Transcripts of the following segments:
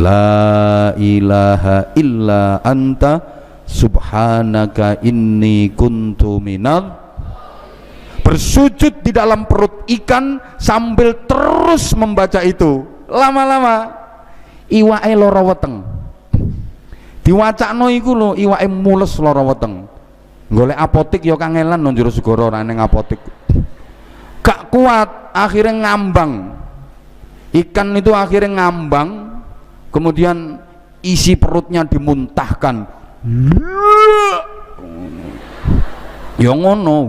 La ilaha illa anta subhanaka inni kuntu minal. Bersujud di dalam perut ikan sambil terus membaca itu. Lama-lama iwake lara weteng. Diwacakno iku lho, iwake mules lara weteng. Golek apotik ya kangelan nang jero segara ora ning apotik. Gak kuat, akhirnya ngambang. Ikan itu akhirnya ngambang, kemudian isi perutnya dimuntahkan. Ya ngono,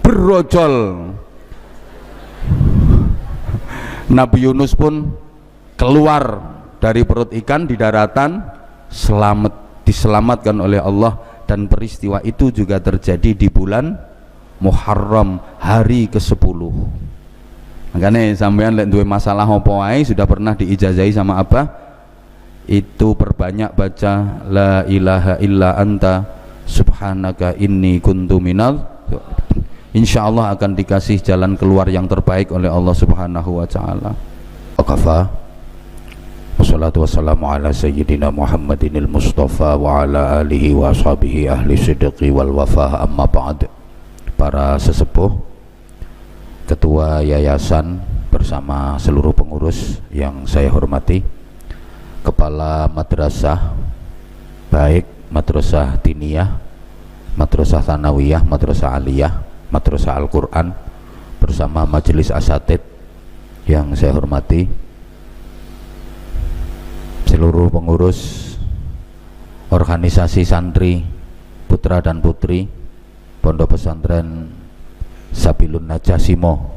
berojol. Nabi Yunus pun keluar dari perut ikan di daratan, diselamatkan oleh Allah. Dan peristiwa itu juga terjadi di bulan Muharram, hari ke-10. Makanya sampean lek duwe masalah apa wae sudah pernah diijazahi sama apa? Itu perbanyak baca la ilaha illa anta subhanaka inni kuntu minal. Insyaallah akan dikasih jalan keluar yang terbaik oleh Allah Subhanahu wa taala. Waqafa. Wassalatu wassalamu ala sayyidina Muhammadinil Mustafa wa ala alihi wa ashabihi ahli sidqi wal wafa, amma ba'd. Para sesepuh, ketua yayasan bersama seluruh pengurus yang saya hormati, kepala madrasah, baik madrasah diniyah, madrasah tsanawiyah, madrasah aliyah, madrasah Al-Quran, bersama majelis asatid yang saya hormati, seluruh pengurus organisasi santri putra dan putri Pondok Pesantren Sabilun Najah Simo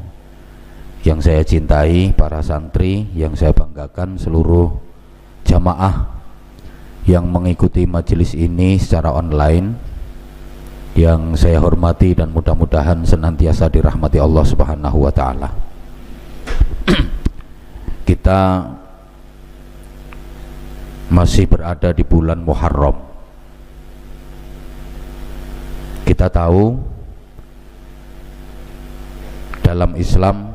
yang saya cintai, para santri yang saya banggakan, seluruh jamaah yang mengikuti majelis ini secara online yang saya hormati dan mudah-mudahan senantiasa dirahmati Allah Subhanahu wa taala. Kita masih berada di bulan Muharram. Kita tahu dalam Islam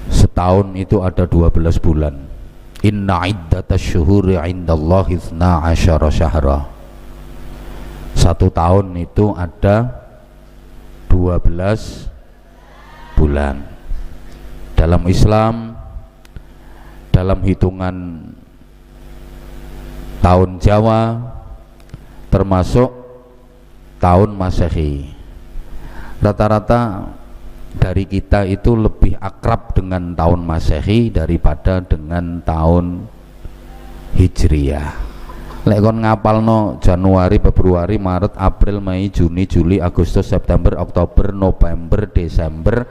setahun itu ada 12 bulan. Inna iddatash syuhuri indallahi 12 syahra. Satu tahun itu ada 12 bulan. Dalam Islam, dalam hitungan tahun Jawa, termasuk tahun Masehi, rata-rata dari kita itu lebih akrab dengan tahun Masehi daripada dengan tahun Hijriyah. Lek kon ngapalno Januari, Februari, Maret, April, Mei, Juni, Juli, Agustus, September, Oktober, November, Desember,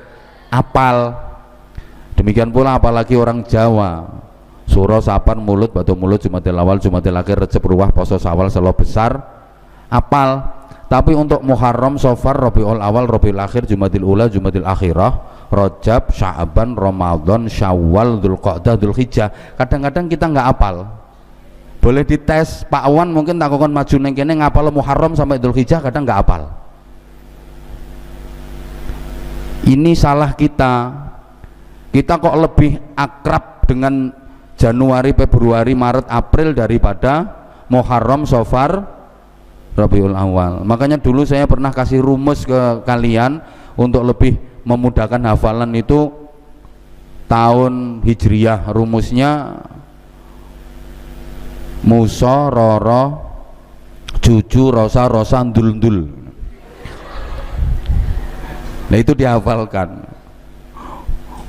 apal. Demikian pula apalagi orang Jawa, Suro, Sapan, Mulut, Batu Mulut, Jumadil Awal, Jumadil Akhir, Recep, Ruwah, Poso, Sawal, Selo Besar, apal. Tapi untuk Muharram, Safar, Rabiul Awal, Rabiul Akhir, Jumadil Ula, Jumadil Akhirah, Rajab, Sya'ban, Ramadan, Syawal, Dzulqa'dah, Dzulhijjah, kadang-kadang kita nggak apal. Boleh dites, Pak Wan mungkin tak akan maju neng kene ngapal Muharram sampai Dzulhijjah, kadang nggak apal. Ini salah kita. Kita kok lebih akrab dengan Januari, Februari, Maret, April daripada Muharram, Safar, Rabiul Awal. Makanya dulu saya pernah kasih rumus ke kalian untuk lebih memudahkan hafalan itu tahun Hijriyah. Rumusnya Musa, Roro, Juju, Rosa, Rosa, Ndul, Ndul. Nah itu dihafalkan.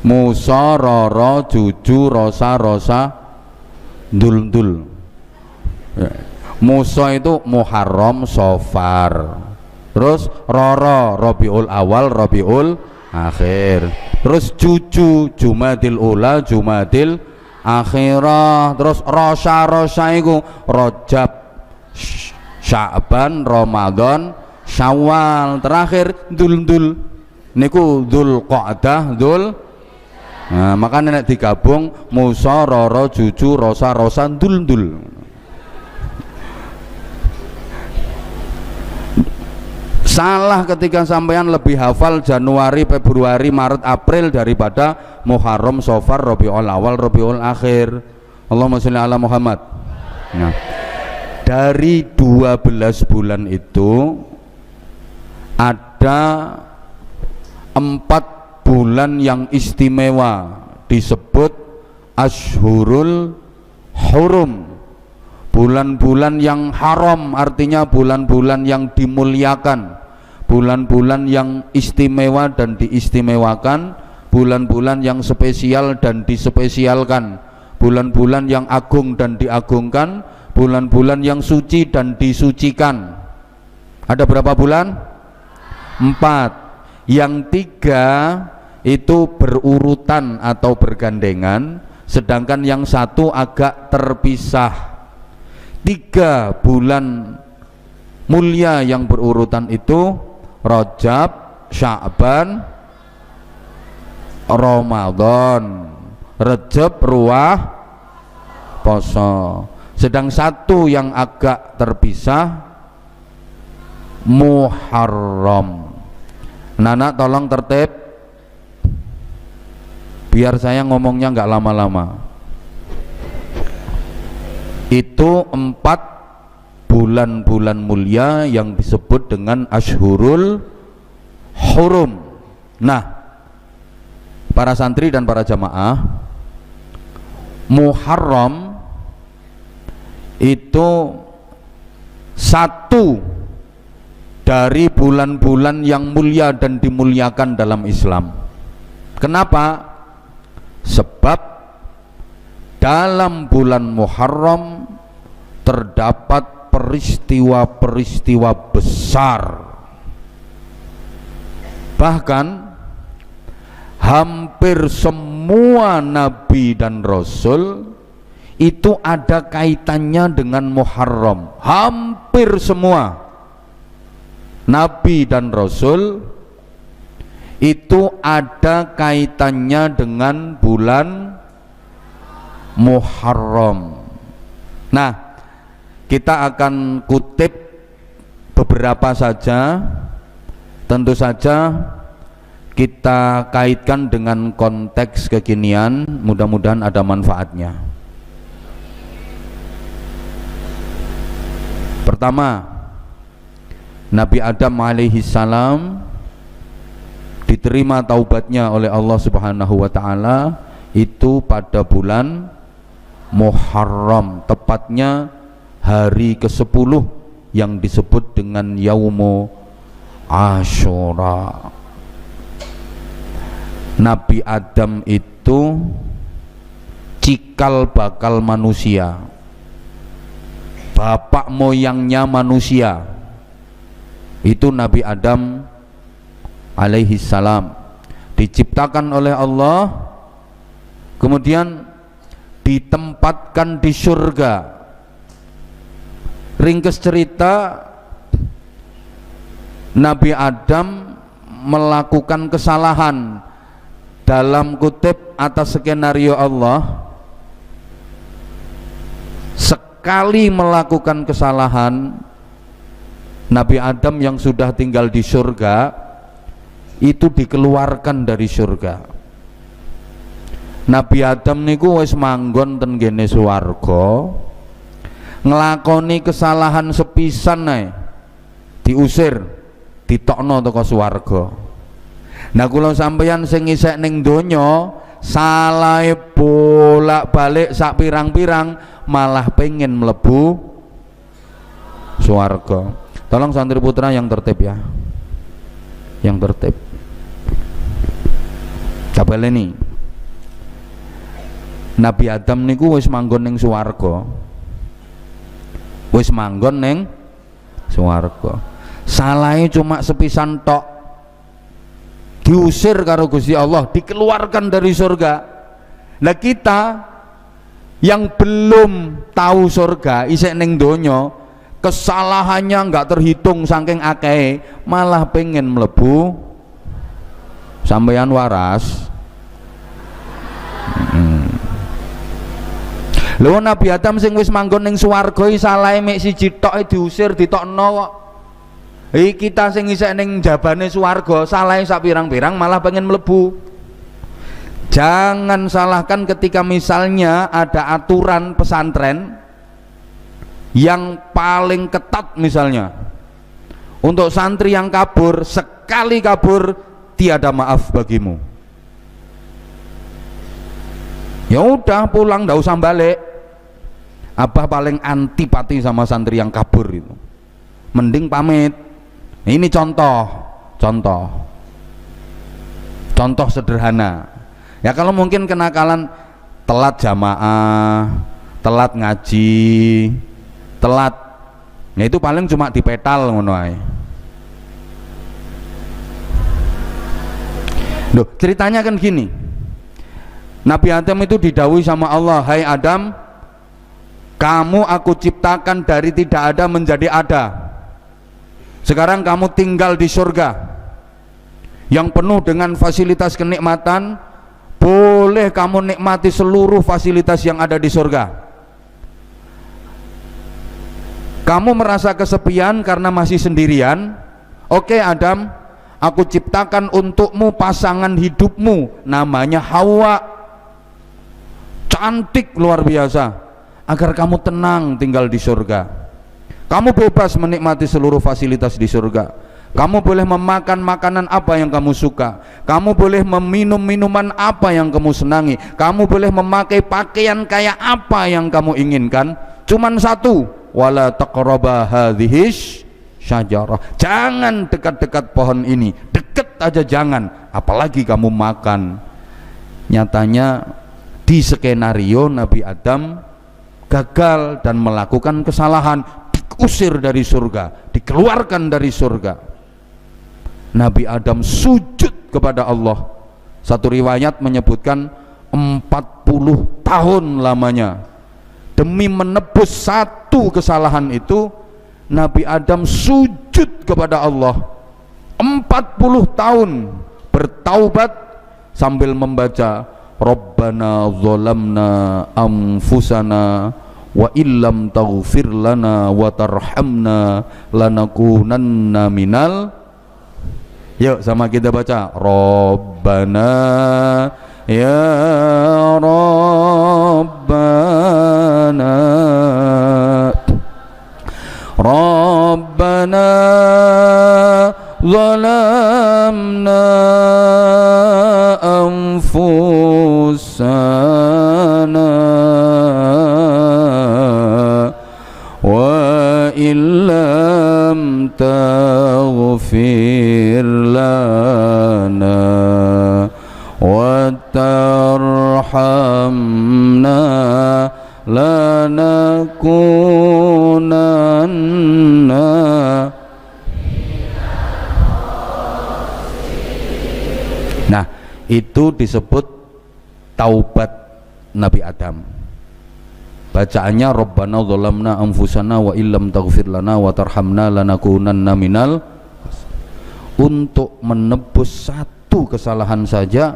Musa, Roro, Juju, Rosa, Rosa, Ndul, Ndul. Musa itu Muharram, Safar, terus Roro, Rabiul Awal, Rabiul Akhir, terus Juju, Jumadil Ula, Jumadil Akhirah, terus Rosa, Rosa itu Rajab, Sya'ban, Ramadan, Syawal, terakhir Dzul, Dzul niku Dzulqa'dah, Dzul. Nah, makanya nek digabung Musa, Roro, Juju, Rosa, Rosa, Ndul, Ndul. Salah ketika sampean lebih hafal Januari, Februari, Maret, April daripada Muharram, Safar, Rabiul Awal, Rabiul Akhir. Allahumma sholli ala Muhammad. Nah, dari 12 bulan itu ada 4 bulan yang istimewa, disebut Ashhurul Hurum, bulan-bulan yang haram, artinya bulan-bulan yang dimuliakan, bulan-bulan yang istimewa dan diistimewakan, bulan-bulan yang spesial dan dispesialkan, bulan-bulan yang agung dan diagungkan, bulan-bulan yang suci dan disucikan. Ada berapa bulan? 4. Yang 3 itu berurutan atau bergandengan, sedangkan yang 1 agak terpisah. 3 bulan mulia yang berurutan itu Rajab, Sya'ban, Ramadan. Rajab, Ruah, Poso. Sedang 1 yang agak terpisah Muharram. Nana tolong tertib, biar saya ngomongnya nggak lama-lama. Itu 4 bulan-bulan mulia yang disebut dengan Ashhurul Hurum. Nah, para santri dan para jamaah, Muharram itu 1 dari bulan-bulan yang mulia dan dimuliakan dalam Islam. Kenapa? Sebab dalam bulan Muharram terdapat peristiwa-peristiwa besar. Bahkan hampir semua nabi dan rasul itu ada kaitannya dengan Muharram. Hampir semua nabi dan rasul itu ada kaitannya dengan bulan Muharram. Nah, kita akan kutip beberapa saja, tentu saja kita kaitkan dengan konteks kekinian, mudah-mudahan ada manfaatnya. Pertama, Nabi Adam alaihi salam diterima taubatnya oleh Allah Subhanahu wa taala itu pada bulan Muharram, tepatnya hari ke-10 yang disebut dengan Yaumu Asyura. Nabi Adam itu cikal bakal manusia, bapak moyangnya manusia. Itu Nabi Adam alaihi salam diciptakan oleh Allah, kemudian ditempatkan di surga. Ringkas cerita, Nabi Adam melakukan kesalahan, dalam kutip atas skenario Allah. Sekali melakukan kesalahan, Nabi Adam yang sudah tinggal di surga itu dikeluarkan dari surga. Nabi Adam niku wis manggon ten gene swarga, nglakoni kesalahan sepisan ae diusir, ditokno teko swarga. Nah, kula sampeyan sing isek ning donya salahe bolak-balik sak pirang-pirang malah pengen mlebu swarga. Tolong santri putra yang tertib ya, yang tertib. Kabel ini Nabi Adam niku wis manggon ning swarga, wis manggon ning swarga. Salahe cuma sepisan tok, diusir karo Gusti Allah, dikeluarkan dari surga. Nah, kita yang belum tahu surga isek ning donya, kesalahannya nggak terhitung saking akeh, malah pengen mlebu. Sampeyan waras. Lho, Nabi Adam sing wis manggon ning swarga salahe mek siji tok diusir, ditokno kok. Kita sing isek ning jabane swarga salahe sak pirang-pirang malah pengen mlebu. Jangan salahkan ketika misalnya ada aturan pesantren yang paling ketat, misalnya untuk santri yang kabur, sekali kabur tiada maaf bagimu. Ya udah pulang, ndak usah balik. Abah paling antipati sama santri yang kabur itu. Mending pamit. Ini contoh sederhana. Ya kalau mungkin kenakalan telat jamaah, telat ngaji, telat, ya itu paling cuma dipetal ngono ae. Loh, ceritanya kan gini. Nabi Adam itu didhawuhi sama Allah, "Hai Adam, kamu aku ciptakan dari tidak ada menjadi ada. Sekarang kamu tinggal di surga yang penuh dengan fasilitas kenikmatan. Boleh kamu nikmati seluruh fasilitas yang ada di surga. Kamu merasa kesepian karena masih sendirian. Oke Adam, aku ciptakan untukmu pasangan hidupmu, namanya Hawa, cantik luar biasa, agar kamu tenang tinggal di surga. Kamu bebas menikmati seluruh fasilitas di surga. Kamu boleh memakan makanan apa yang kamu suka. Kamu boleh meminum minuman apa yang kamu senangi. Kamu boleh memakai pakaian kayak apa yang kamu inginkan. Cuman satu, wala taqraba hadhihi syajarah. Jangan dekat-dekat pohon ini. Dekat aja jangan, apalagi kamu makan." Nyatanya di skenario Nabi Adam gagal dan melakukan kesalahan, diusir dari surga, dikeluarkan dari surga. Nabi Adam sujud kepada Allah. Satu riwayat menyebutkan 40 tahun lamanya. Demi menebus satu kesalahan itu, Nabi Adam sujud kepada Allah 40 tahun bertaubat sambil membaca, "Rabbana dzalamna anfusana wa illam taghfir lana wa tarhamna lanakunanna minal." Yuk sama kita baca, Rabbana ya Rabbana Rabbana zalamna anfusana wa illam taghfir lana wa tarhamna lanakunanna. Nah, itu disebut taubat Nabi Adam. Bacaannya Rabbana dzalamna anfusana wa illam taghfir lana wa tarhamna lanakunanna minal. Untuk menebus satu kesalahan saja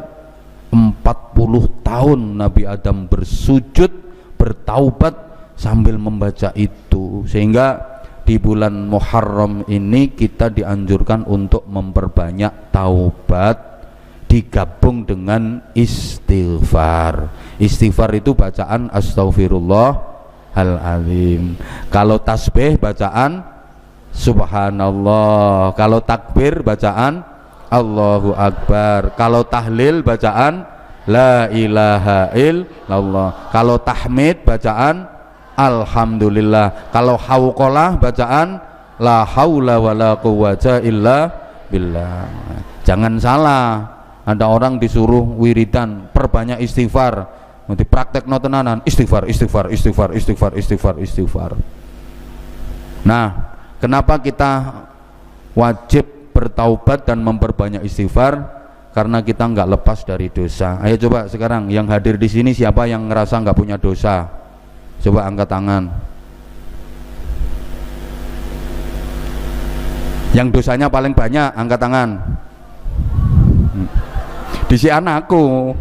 40 tahun Nabi Adam bersujud, bertaubat sambil membaca itu. Sehingga di bulan Muharram ini kita dianjurkan untuk memperbanyak taubat, digabung dengan istighfar. Istighfar itu bacaan astaghfirullahaladzim. Kalau tasbih bacaan subhanallah. Kalau takbir bacaan Allahu Akbar. Kalau tahlil bacaan la ilaha illallah. Kalau tahmid bacaan alhamdulillah. Kalau hauqalah bacaan la haula wala quwwata illa billah. Jangan salah, ada orang disuruh wiridan, perbanyak istighfar, nanti praktek tenanan, istighfar. Nah, kenapa kita wajib bertaubat dan memperbanyak istighfar? Karena kita nggak lepas dari dosa. Ayo coba sekarang yang hadir di sini siapa yang ngerasa nggak punya dosa? Coba angkat tangan. Yang dosanya paling banyak angkat tangan. Di si anakku.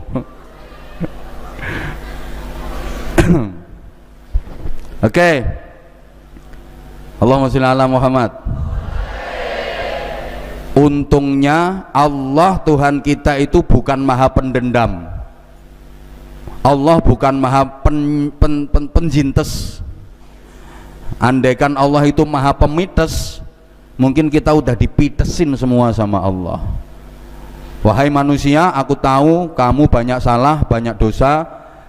Oke. Allahumma sholli ala Muhammad. Untungnya Allah Tuhan kita itu bukan maha pendendam. Allah bukan maha penjintes. Andaikan Allah itu maha pemites, mungkin kita udah dipitesin semua sama Allah. Wahai manusia, aku tahu kamu banyak salah, banyak dosa,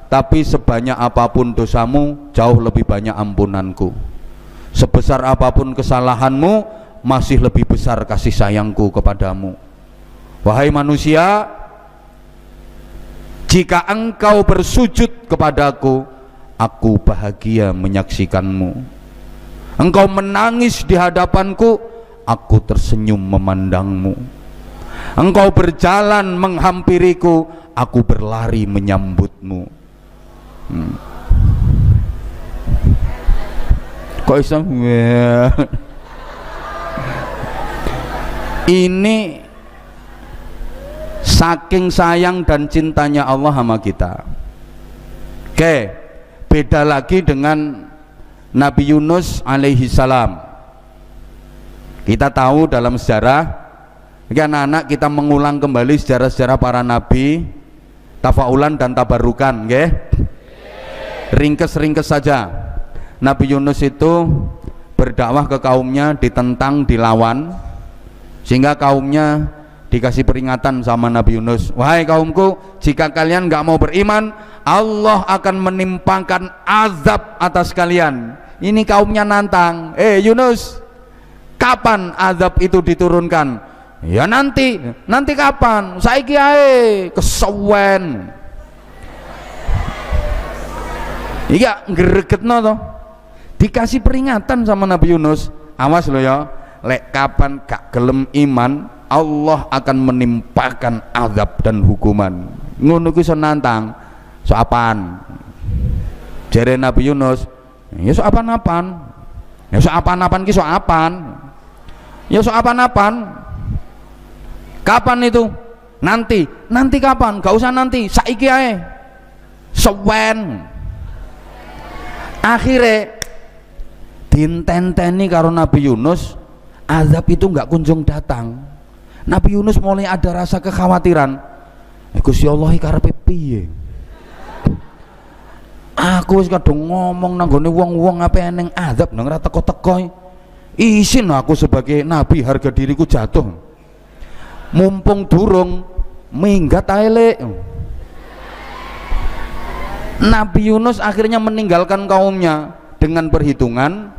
tapi sebanyak apapun dosamu, jauh lebih banyak ampunanku. Sebesar apapun kesalahanmu, masih lebih besar kasih sayangku kepadamu. Wahai manusia, jika engkau bersujud kepadaku, aku bahagia menyaksikanmu. Engkau menangis di hadapanku, aku tersenyum memandangmu. Engkau berjalan menghampiriku, aku berlari menyambutmu. Kok iso? Ini saking sayang dan cintanya Allah sama kita. Oke, beda lagi dengan Nabi Yunus alaihi salam. Kita tahu dalam sejarah, anak-anak kita mengulang kembali sejarah-sejarah para nabi, tafaulan dan tabarukan, okay? Ringkes-ringkes saja. Nabi Yunus itu berdakwah ke kaumnya, ditentang, dilawan, sehingga kaumnya dikasih peringatan sama Nabi Yunus, wahai kaumku, jika kalian nggak mau beriman, Allah akan menimpakan azab atas kalian. Ini kaumnya nantang, Yunus, kapan azab itu diturunkan? Ya nanti kapan? Saiki ae, kesuwen. Iya, gregetno toh. Dikasih peringatan sama Nabi Yunus, awas lo ya, lek kapan gak gelem iman, Allah akan menimpakan azab dan hukuman. Ngono kuwi nantang. So apaan? Jere Nabi Yunus, ya so apaan-apaan. Ya so apaan-apaan ki so apaan? Ya so apaan-apaan? Kapan itu? Nanti. Nanti kapan? Gak usah nanti, saiki ae. Sewen. Akhirnya dintenteni karo Nabi Yunus, azab itu nggak kunjung datang. Nabi Yunus mulai ada rasa kekhawatiran. Gusti Allah iki karepe piye? Aku wis kadung ngomong nang gone wong-wong apa eneng azab nang ora teko-teko. Isin aku sebagai nabi harga diriku jatuh. Mumpung durung minggat ae lek. Nabi Yunus akhirnya meninggalkan kaumnya dengan perhitungan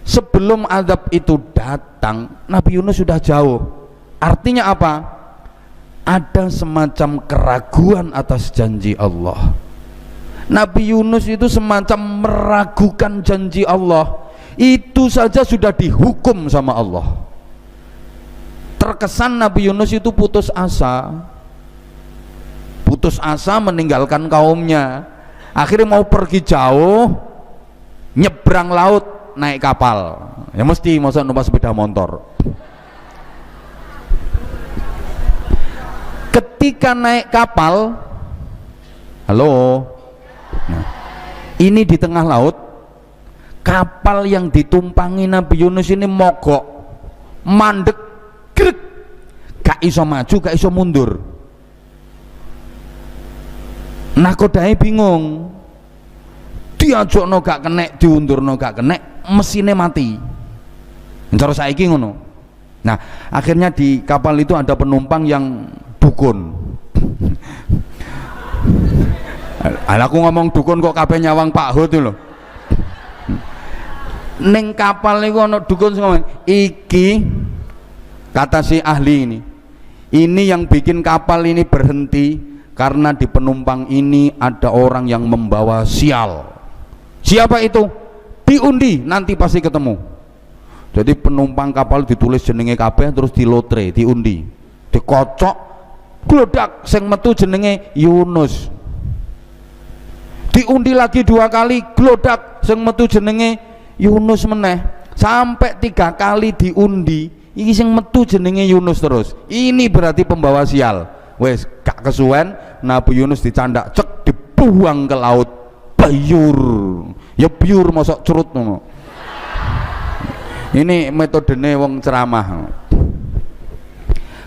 sebelum azab itu datang, Nabi Yunus sudah jauh. Artinya apa? Ada semacam keraguan atas janji Allah. Nabi Yunus itu semacam meragukan janji Allah. Itu saja sudah dihukum sama Allah. Terkesan Nabi Yunus itu putus asa. Putus asa meninggalkan kaumnya. Akhirnya mau pergi jauh, nyebrang laut, naik kapal. Ya mesti masa numpak sepeda motor. Ketika naik kapal, halo, nah, ini di tengah laut, kapal yang ditumpangi Nabi Yunus ini mogok, mandek, grek, gak iso maju, gak iso mundur. Nakodai bingung, diajokno gak kenek, diundurno gak kenek, mesinnya mati. Cara saiki ngono. Nah, akhirnya di kapal itu ada penumpang yang dukun. Aku ngomong dukun kok kabeh nyawang Pak Hud lho. Ning kapal niku ana dukun sing ngomong, iki kata si ahli ini yang bikin kapal ini berhenti karena di penumpang ini ada orang yang membawa sial. Siapa itu? Diundi, nanti pasti ketemu. Jadi penumpang kapal ditulis jenenge kabeh terus dilotre, diundi, dikocok, glodak sing metu jenenge Yunus. Diundi lagi 2 kali, glodak sing metu jenenge Yunus meneh. Sampai 3 kali diundi, iki sing metu jenenge Yunus terus. Ini berarti pembawa sial. Wes gak kesuwen, Nabi Yunus dicandak cek, dibuang ke laut, bayur. Ya biur mosok curut ngono. Ini metodene wong ceramah.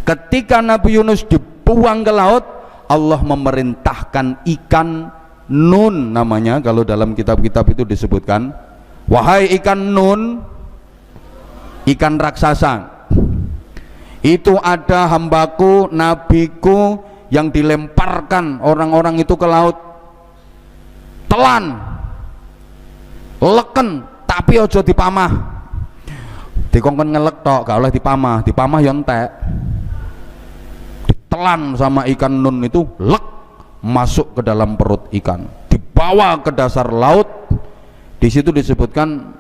Ketika Nabi Yunus dibuang ke laut, Allah memerintahkan ikan Nun namanya, kalau dalam kitab-kitab itu disebutkan, wahai ikan Nun, ikan raksasa, itu ada hambaku, nabiku yang dilemparkan orang-orang itu ke laut, telan, leken, tapi ojo dipamah, dikongkon ngelek tok, gak oleh dipamah, dipamah ya entek, ditelan sama ikan Nun itu, lek, masuk ke dalam perut ikan, dibawa ke dasar laut. Di situ disebutkan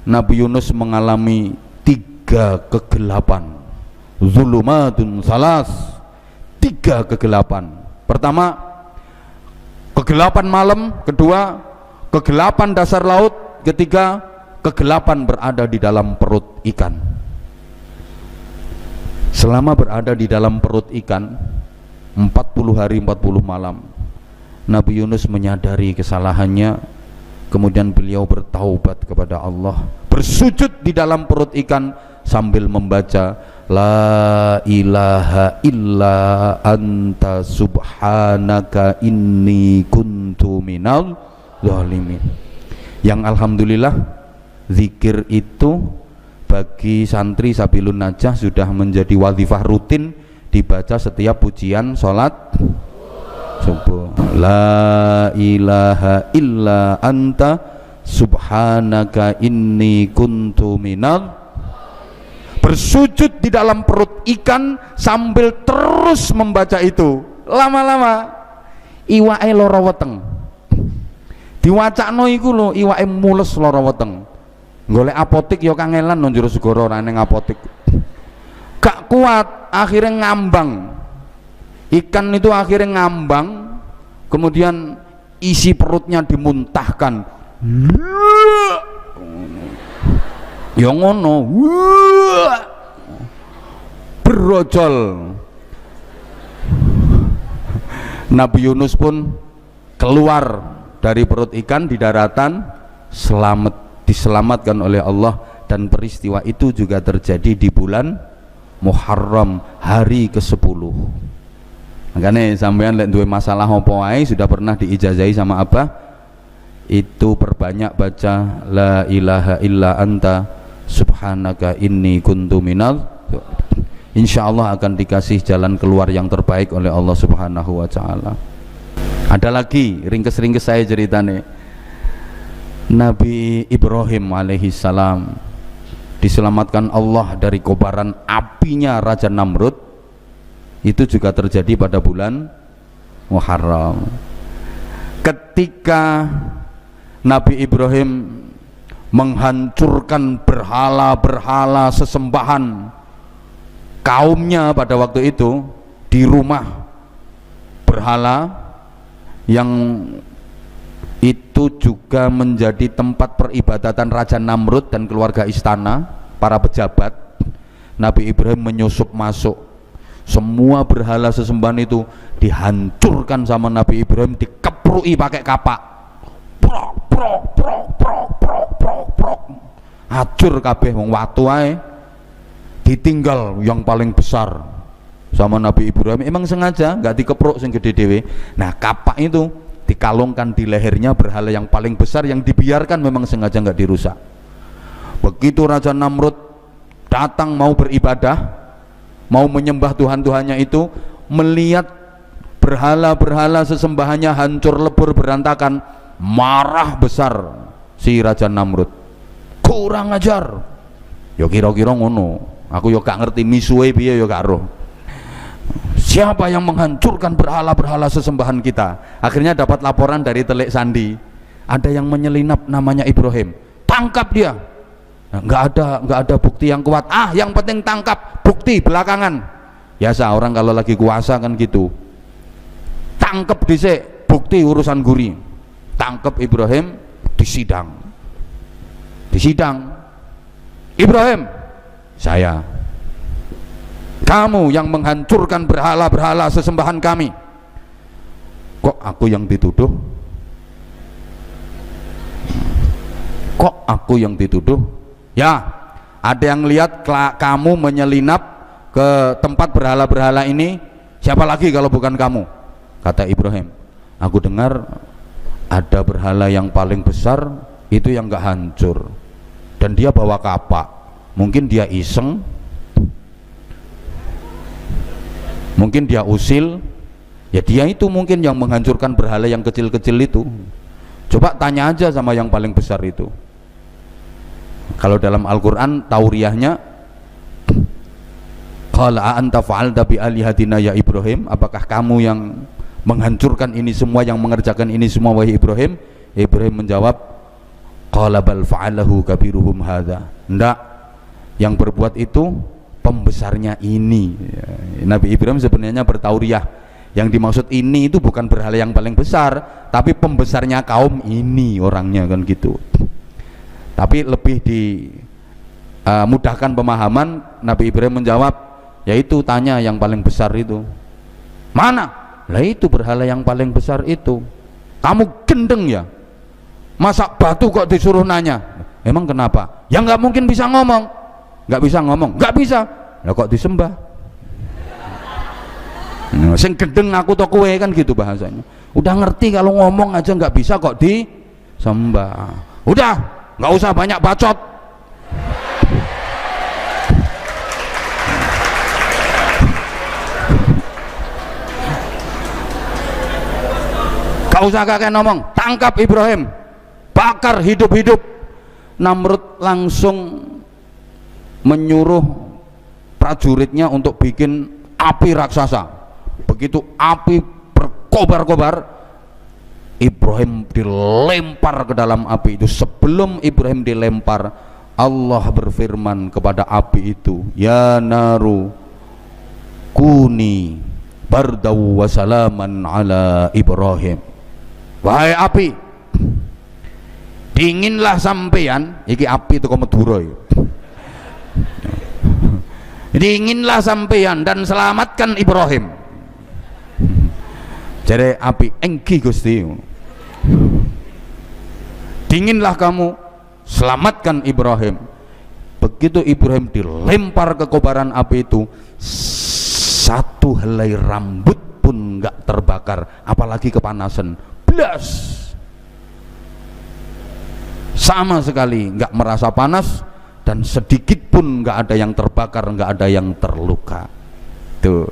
Nabi Yunus mengalami 3 kegelapan, zulumatun salas, 3 kegelapan. Pertama, kegelapan malam. Kedua, kegelapan dasar laut. Ketiga, kegelapan berada di dalam perut ikan. Selama berada di dalam perut ikan 40 hari 40 malam, Nabi Yunus menyadari kesalahannya. Kemudian beliau bertaubat kepada Allah, bersujud di dalam perut ikan sambil membaca la ilaha illa anta subhanaka inni kuntu minal zalimin. Yang alhamdulillah zikir itu bagi santri Sabilun Najah sudah menjadi wazifah rutin, dibaca setiap pujian sholat subuh. La ilaha illa anta subhanaka inni kuntu minal. Bersujud di dalam perut ikan sambil terus membaca itu, lama-lama iwake lara weteng, diwacakno iku lho, iwake mules lara weteng. Golek apotik ya kangelan nang jero segara ora ning apotik, gak kuat, akhirnya ngambang. Ikan itu akhirnya ngambang, kemudian isi perutnya dimuntahkan, ya ngono, berojol. Nabi Yunus pun keluar dari perut ikan di daratan, diselamatkan oleh Allah. Dan peristiwa itu juga terjadi di bulan Muharram, hari ke-10. Makanya sampean lek duwe masalah apa wae sudah pernah diijazahi sama apa? Itu perbanyak baca la ilaha illa anta subhanaka inni kuntu minal. Insyaallah akan dikasih jalan keluar yang terbaik oleh Allah Subhanahu wa taala. Ada lagi ringkes-ringkes saya ceritane. Nabi Ibrahim alaihi salam diselamatkan Allah dari kobaran apinya Raja Namrud. Itu juga terjadi pada bulan Muharram. Ketika Nabi Ibrahim menghancurkan berhala-berhala sesembahan kaumnya pada waktu itu di rumah berhala yang itu juga menjadi tempat peribadatan Raja Namrud dan keluarga istana, para pejabat. Nabi Ibrahim menyusup masuk, semua berhala sesembahan itu dihancurkan sama Nabi Ibrahim, dikeprui pakai kapak, prok prok prok prok prok prok prok, hancur kabeh wong watu ae. Ditinggal yang paling besar sama Nabi Ibrahim, emang sengaja nggak dikepruk sing gede dewe. Nah kapak itu dikalungkan di lehernya berhala yang paling besar yang dibiarkan, memang sengaja nggak dirusak. Begitu Raja Namrud datang mau beribadah, mau menyembah Tuhan-Tuhannya itu, melihat berhala-berhala sesembahannya hancur lebur berantakan, marah besar si Raja Namrud. Kurang ajar, ya kira-kira ngono. Aku yo gak ngerti misuwe piye yo gak roh. Siapa yang menghancurkan berhala-berhala sesembahan kita? Akhirnya dapat laporan dari Telik Sandi, ada yang menyelinap namanya Ibrahim. Tangkap dia. Nah, nggak ada bukti yang kuat. Yang penting tangkap, bukti belakangan. Biasa orang kalau lagi kuasa kan gitu. Tangkap dhisik, bukti urusan guri. Tangkap Ibrahim, disidang. Ibrahim, saya, kamu yang menghancurkan berhala-berhala sesembahan kami. Kok aku yang dituduh? Ya, ada yang lihat kamu menyelinap ke tempat berhala-berhala ini. Siapa lagi kalau bukan kamu? Kata Ibrahim. Aku dengar ada berhala yang paling besar itu yang nggak hancur, dan dia bawa kapak, mungkin dia iseng, mungkin dia usil, ya dia itu mungkin yang menghancurkan berhala yang kecil-kecil itu. Coba tanya aja sama yang paling besar itu. Kalau dalam Al-Quran tauriahnya, qala anta fa'alta bi alihatina ya Ibrahim, apakah kamu yang menghancurkan ini semua, yang mengerjakan ini semua wahai Ibrahim? Ibrahim menjawab, qala bal fa'alahu kabiruhum hadza. Enggak, yang berbuat itu pembesarnya ini. Nabi Ibrahim sebenarnya bertauriah, yang dimaksud ini itu bukan berhala yang paling besar, tapi pembesarnya kaum ini orangnya, kan gitu. Tapi lebih dimudahkan pemahaman, Nabi Ibrahim menjawab, yaitu tanya yang paling besar itu mana? Lah itu berhala yang paling besar itu. Kamu gendeng ya, masa batu kok disuruh nanya? Emang kenapa? Ya nggak mungkin bisa ngomong. Nggak bisa ngomong, nggak bisa. Lah kok disembah? Nah, sing gendeng aku to kowe, kan gitu bahasanya. Udah ngerti kalau ngomong aja nggak bisa kok disembah. Udah, nggak usah banyak bacot. Gak usah kakek ngomong, tangkap Ibrahim, bakar hidup-hidup. Namrud langsung menyuruh prajuritnya untuk bikin api raksasa. Begitu api berkobar-kobar, Ibrahim dilempar ke dalam api itu. Sebelum Ibrahim dilempar, Allah berfirman kepada api itu, ya naru kuni bardaw wa salaman ala Ibrahim. Wahai api, dinginlah sampean, iki api itu Madura. Dinginlah sampean dan selamatkan Ibrahim. Jadi api, engki Gusti. Dinginlah kamu, selamatkan Ibrahim. Begitu Ibrahim dilempar ke kobaran api itu, satu helai rambut pun nggak terbakar, apalagi kepanasan. Blas, sama sekali nggak merasa panas, dan sedikit pun nggak ada yang terbakar, nggak ada yang terluka. Tuh,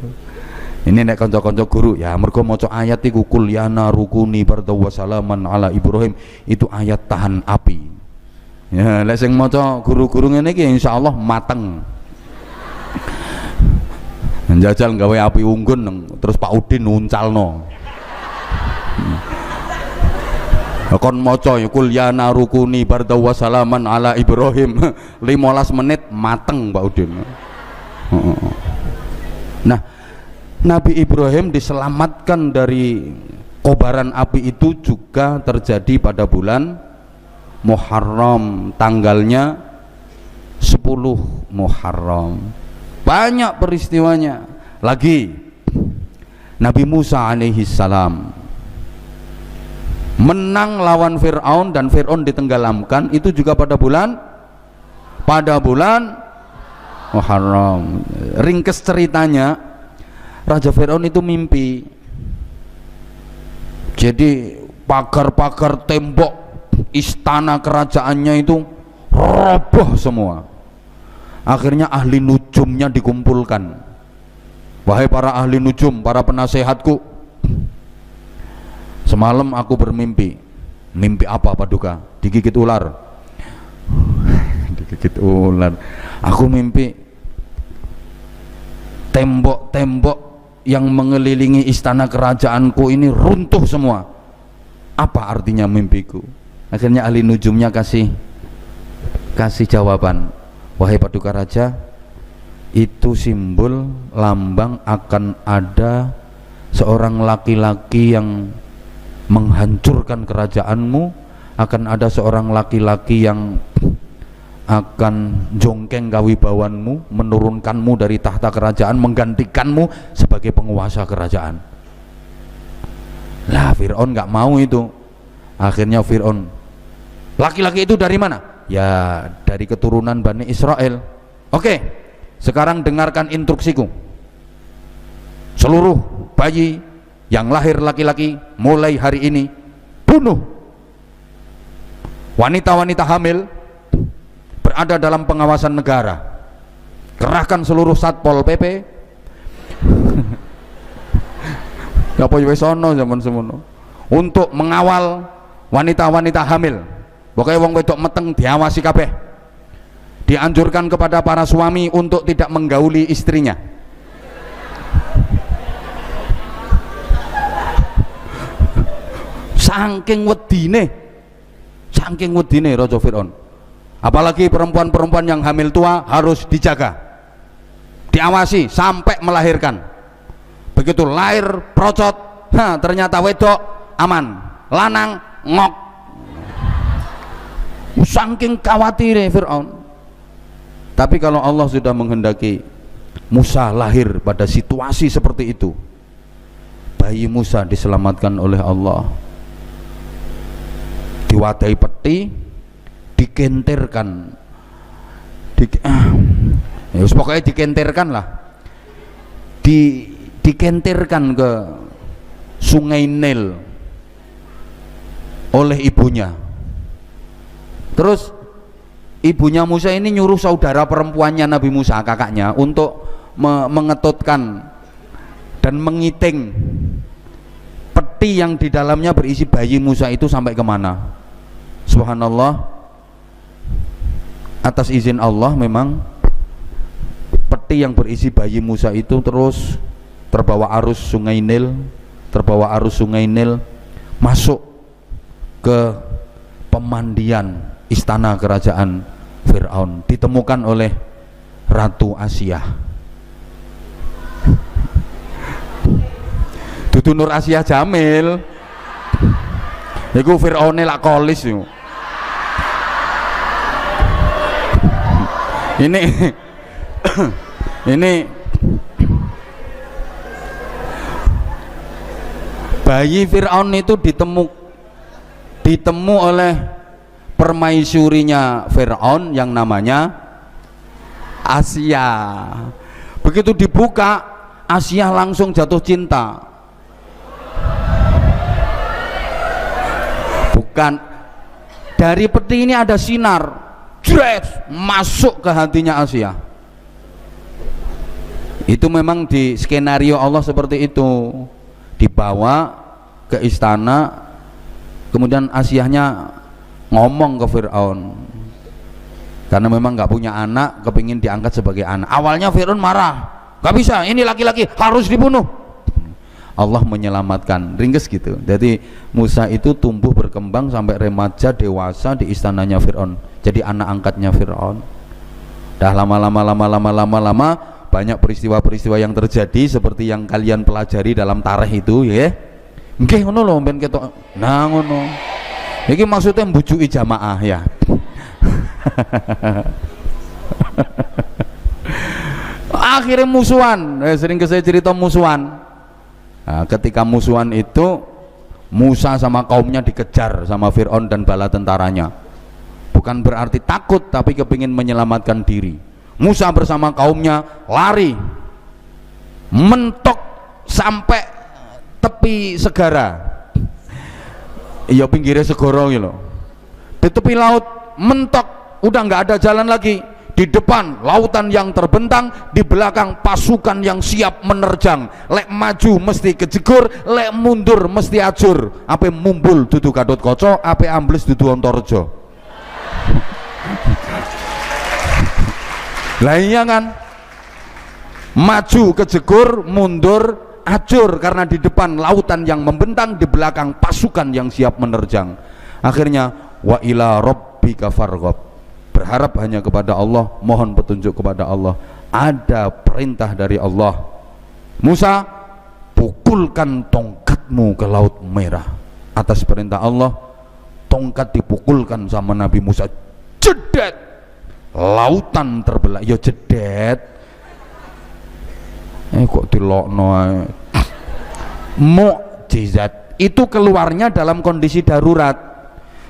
ini nek konco-konco guru ya, mergo maca ayat iku kul yana rukuni bardaw wa salaman ala Ibrahim, itu ayat tahan api. Ya, lek sing maca guru-guru ngene iki insyaallah mateng. Njajal gawe api unggun terus Pak Udin nuncalno. Kon maca ya kul ya narukuni bardaw wa salaman ala Ibrahim 15 menit mateng Pak Udin. Nah, Nabi Ibrahim diselamatkan dari kobaran api itu juga terjadi pada bulan Muharram, tanggalnya 10 Muharram. Banyak peristiwanya lagi. Nabi Musa alaihi salam menang lawan Fir'aun dan Fir'aun ditenggelamkan, itu juga pada bulan Muharram. Ringkes ceritanya, Raja Fir'aun itu mimpi, jadi pagar-pagar tembok istana kerajaannya itu roboh semua. Akhirnya ahli nujumnya dikumpulkan. Wahai para ahli nujum, para penasehatku, semalam aku bermimpi. Mimpi apa Paduka? Digigit ular. Digigit ular. Aku mimpi tembok-tembok yang mengelilingi istana kerajaanku ini runtuh semua. Apa artinya mimpiku? Akhirnya ahli nujumnya kasih jawaban. Wahai Paduka Raja, itu simbol lambang akan ada seorang laki-laki yang menghancurkan kerajaanmu, akan ada seorang laki-laki yang akan jongkeng kawibawanmu, menurunkanmu dari tahta kerajaan, menggantikanmu sebagai penguasa kerajaan. Lah Fir'aun nggak mau itu. Akhirnya Fir'aun, laki-laki itu dari mana? Ya dari keturunan Bani Israel. Oke, sekarang dengarkan instruksiku. Seluruh bayi yang lahir laki-laki mulai hari ini bunuh. Wanita-wanita hamil berada dalam pengawasan negara, kerahkan seluruh Satpol PP. Apa wis ana zaman semono untuk mengawal wanita-wanita hamil. Pokoknya wong wedok meteng diawasi kabeh. Dianjurkan kepada para suami untuk tidak menggauli istrinya. Saking wedine Raja Fir'aun. Apalagi perempuan-perempuan yang hamil tua harus dijaga, diawasi sampai melahirkan. Begitu lahir procot, ternyata wedok aman, lanang ngok. Saking khawatir Fir'aun. Tapi kalau Allah sudah menghendaki Musa lahir pada situasi seperti itu, bayi Musa diselamatkan oleh Allah. Diwadai peti, dikentirkan, ya pokoknya dikentirkan lah, dikentirkan ke Sungai Nil oleh ibunya. Terus ibunya Musa ini nyuruh saudara perempuannya Nabi Musa, kakaknya, untuk mengetutkan dan mengiting peti yang di dalamnya berisi bayi Musa itu sampai kemana. Subhanallah, atas izin Allah memang peti yang berisi bayi Musa itu terus terbawa arus Sungai Nil, masuk ke pemandian istana kerajaan Fir'aun, ditemukan oleh Ratu Asia. Dudu Nur Asia Jamil, iku Fir'aune lak kolis yo. Ini bayi Fir'aun itu ditemu oleh permaisurinya Fir'aun yang namanya Asia. Begitu dibuka, Asia langsung jatuh cinta. Bukan, dari peti ini ada sinar, masuk ke hatinya Asia. Itu memang di skenario Allah seperti itu. Dibawa ke istana, kemudian Asianya ngomong ke Fir'aun, karena memang nggak punya anak, kepingin diangkat sebagai anak. Awalnya Fir'aun marah, nggak bisa, ini laki-laki harus dibunuh. Allah menyelamatkan, ringkes gitu. Jadi Musa itu tumbuh berkembang sampai remaja dewasa di istananya Fir'aun, jadi anak angkatnya Fir'aun. Dah lama banyak peristiwa-peristiwa yang terjadi seperti yang kalian pelajari dalam tarikh itu, ya. Nggih ngono lho ben ketok. Nah ngono. Iki maksudnya mbujuki jamaah ya. Akhirnya musuhan, sering saya cerita musuhan. Nah, ketika musuhan itu Musa sama kaumnya dikejar sama Fir'aun dan bala tentaranya. Bukan berarti takut, tapi kepingin menyelamatkan diri. Musa bersama kaumnya lari, mentok sampai tepi segara. Iya pinggirnya segoro gitu. Di tepi laut mentok, udah nggak ada jalan lagi. Di depan lautan yang terbentang, di belakang pasukan yang siap menerjang. Lek maju mesti kejegur, lek mundur mesti ajur. Ape mumbul dudu Gatot Kaca, ape ambles dudu Antareja. Lah iya kan, maju kejegur, mundur ajur, karena di depan lautan yang membentang, di belakang pasukan yang siap menerjang. Akhirnya wa ila rabbika farghab, berharap hanya kepada Allah, mohon petunjuk kepada Allah. Ada perintah dari Allah, Musa pukulkan tongkatmu ke laut merah. Atas perintah Allah, tongkat dipukulkan sama Nabi Musa, jedet, lautan terbelah. Ya jedet, kok dilokno ae. Mukjizat itu keluarnya dalam kondisi darurat.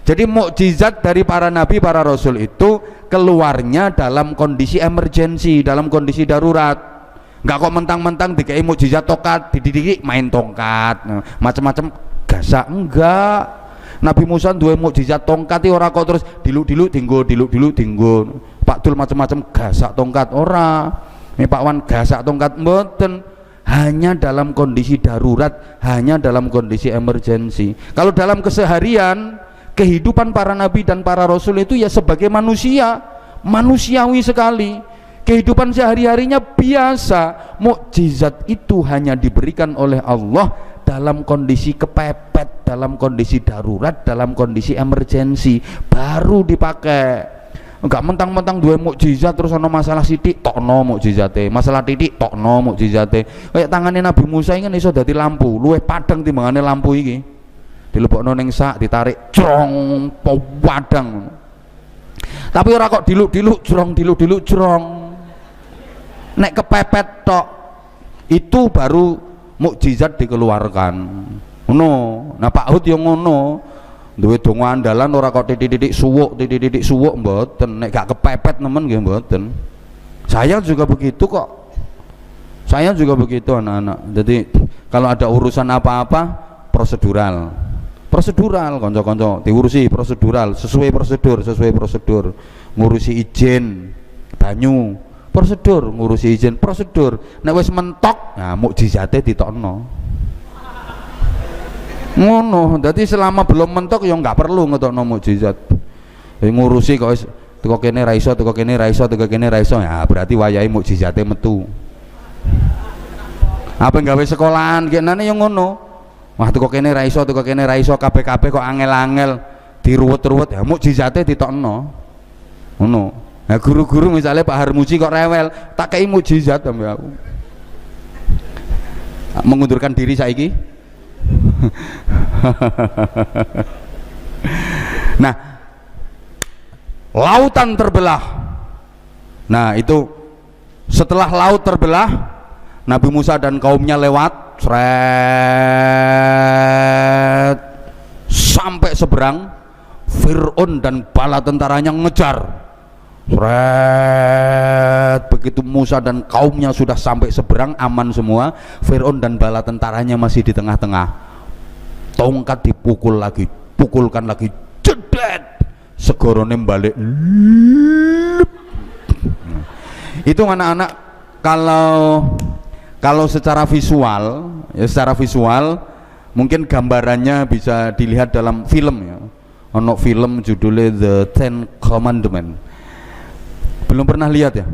Jadi mukjizat dari para nabi, para rasul itu keluarnya dalam kondisi emergensi, dalam kondisi darurat. Enggak kok mentang-mentang dikei mukjizat tongkat, dididik main tongkat, macam-macam gasak, enggak. Nabi Musa duwe mukjizat tongkat iki ora kok terus diluk-diluk dinggo Pak Dul macam-macam gasak tongkat ora. Pak Wan gasak tongkat mboten, hanya dalam kondisi darurat, hanya dalam kondisi emergensi. Kalau dalam keseharian kehidupan para nabi dan para rasul itu ya sebagai manusia, manusiawi sekali. Kehidupan sehari-harinya biasa. Mukjizat itu hanya diberikan oleh Allah dalam kondisi kepepet, dalam kondisi darurat, dalam kondisi emergensi, baru dipakai. Enggak mentang-mentang dua mukjizat terus ana masalah sithik tokno mukjizate, masalah titik tokno mukjizate. Kayak tangane Nabi Musa ini kan iso dadi lampu, luwih padang timbangane lampu iki. Dilebokno ning sak, ditarik crong padang. Tapi ora kok diluk-diluk crong. Nek kepepet tok itu baru mukjizat dikeluarkan. Ngono. Nah Pak Hud yang ngono. Duwe donga andalan ora kok titik-titik suwuk mboten. Nek gak kepepet nemen nggih mboten. Saya juga begitu kok. Saya juga begitu anak-anak. Jadi kalau ada urusan apa-apa prosedural. Kanca-kanca diurusi prosedural, sesuai prosedur. Ngurusi izin banyu, prosedur, ngurusi izin prosedur. Nek wis mentok, nah mukjizate ditokno. Ngono. Dadi selama belum mentok ya enggak perlu ngetokno mukjizat. Ngurusi kok wis teko kene ra iso, ya berarti wayahe mukjizate metu. Apa gawe sekolahan kenane ya ngono. Wah teko kene ra iso, kabeh-kabeh kok angel-angel diruwet-ruwet, ya mukjizate ditokno. Ngono. Nah guru-guru misalnya Pak Harmuji kok rewel, tak kei mukjizat sampe aku. Mengundurkan diri saiki. Nah, lautan terbelah. Nah, itu setelah laut terbelah, Nabi Musa dan kaumnya lewat sampai seberang. Fir'aun dan bala tentaranya ngejar. Begitu Musa dan kaumnya sudah sampai seberang, aman semua, Fir'aun dan bala tentaranya masih di tengah-tengah. Tongkat pukulkan lagi, jedet, segorone balik. Itu anak-anak kalau secara visual, mungkin gambarannya bisa dilihat dalam film ya. Ono film judulnya The Ten Commandments. Belum pernah lihat ya?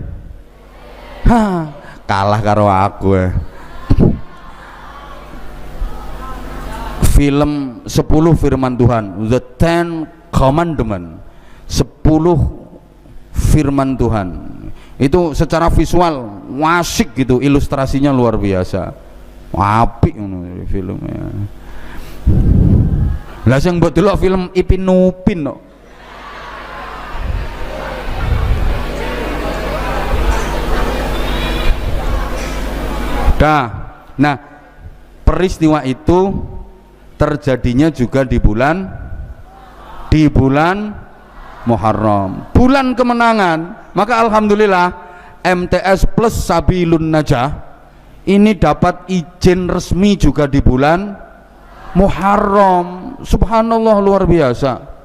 Kalah karo aku ya. Film 10 firman Tuhan, The Ten Commandments, 10 firman Tuhan. Itu secara visual wasik gitu, ilustrasinya luar biasa. Apik ngono filmnya. Lah sing mbok delok film Ipin Upin kok. Nah, peristiwa itu terjadinya juga di bulan Muharram, bulan kemenangan. Maka alhamdulillah MTS Plus Sabilun Najah ini dapat izin resmi juga di bulan Muharram. Subhanallah, luar biasa.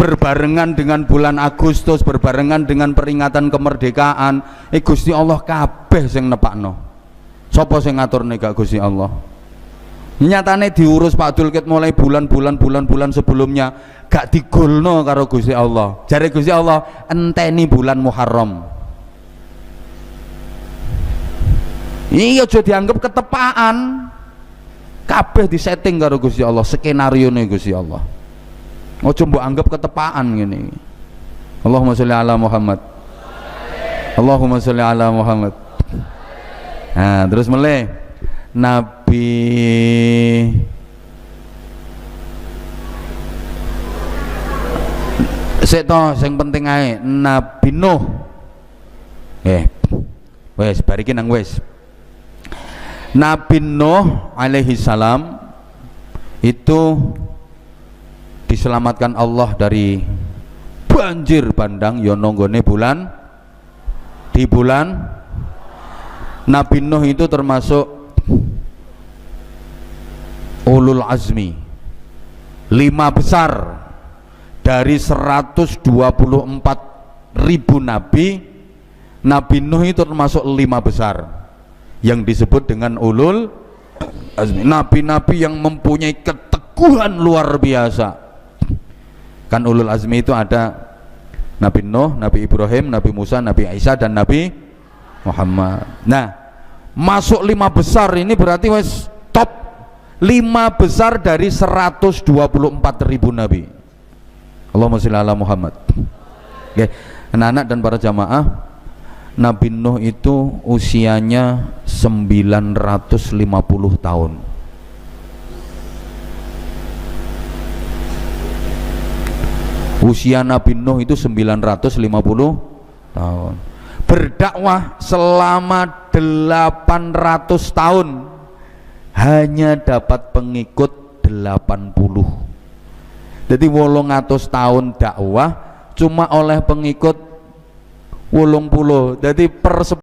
Berbarengan dengan bulan Agustus, berbarengan dengan peringatan kemerdekaan, Gusti Allah kabeh sing nepakno. Sapa sing ngaturne gak Gusti Allah? Nyatane diurus Pak Dul ket mulai bulan sebelumnya gak digolno karo Gusti Allah. Jare Gusti Allah enteni bulan Muharram. Iya aja dianggap ketepaan. Kabeh disetting karo Gusti Allah, skenarione Gusti Allah. Ojo mbok anggap ketepaan gini. Allahumma sholli ala Muhammad. Allahumma sholli ala Muhammad. Nah, terus mulai Nabi seto sing penting ae Nabi Nuh. Wes barikin nang wes. Nabi Nuh alaihi salam itu diselamatkan Allah dari banjir bandang ya nonggone di bulan Nabi Nuh itu termasuk ulul azmi, 5 besar dari 124.000 nabi. Nabi Nuh itu termasuk 5 besar yang disebut dengan ulul azmi, nabi-nabi yang mempunyai keteguhan luar biasa. Kan ulul azmi itu ada Nabi Nuh, Nabi Ibrahim, Nabi Musa, Nabi Isa, dan Nabi Muhammad. Nah, masuk 5 besar ini berarti wes top 5 besar dari 124.000 nabi. Allahumma sholli ala Muhammad. Oke, anak-anak dan para jamaah, Nabi Nuh itu usianya 950 tahun. Usia Nabi Nuh itu 950 tahun. Berdakwah selama 800 tahun, hanya dapat pengikut 80. Jadi 800 tahun dakwah cuma oleh pengikut 80. Jadi per